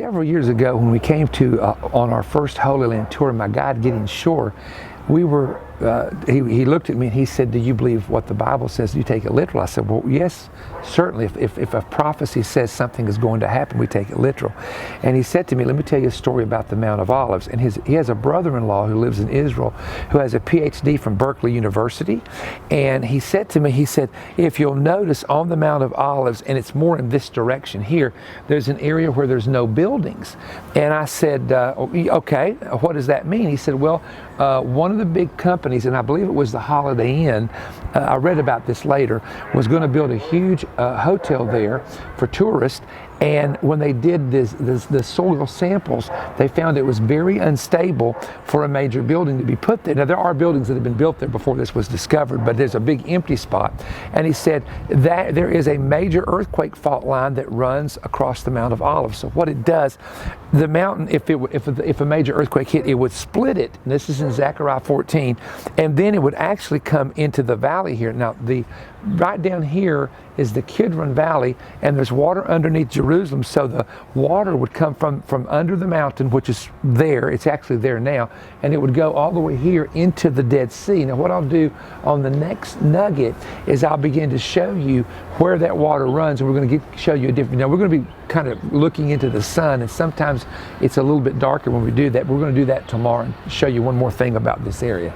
several years ago when we came to on our first Holy Land tour, my guide getting shore, we were he looked at me and he said, "Do you believe what the Bible says? Do you take it literal?" I said, "Well, yes, certainly. If a prophecy says something is going to happen, we take it literal." And he said to me, "Let me tell you a story about the Mount of Olives." And he has a brother-in-law who lives in Israel who has a PhD from Berkeley University. And he said to me, he said, "If you'll notice on the Mount of Olives, and it's more in this direction here, there's an area where there's no buildings." And I said, "Okay, what does that mean?" He said, "Well, one of the big companies, and I believe it was the Holiday Inn, I read about this later, was going to build a huge hotel there for tourists. And when they did the soil samples, they found it was very unstable for a major building to be put there. Now, there are buildings that have been built there before this was discovered, but there's a big empty spot." And he said that there is a major earthquake fault line that runs across the Mount of Olives. So what it does, the mountain, if a major earthquake hit, it would split it. And this is in Zechariah 14, and then it would actually come into the valley here. Now, right down here is the Kidron Valley, and there's water underneath Jerusalem, so the water would come from under the mountain, which is there. It's actually there now, and it would go all the way here into the Dead Sea. Now, what I'll do on the next nugget is I'll begin to show you where that water runs, and we're going to show you a different. Now, we're going to be kind of looking into the sun, and sometimes it's a little bit darker when we do that. We're going to do that tomorrow and show you one more thing about this area.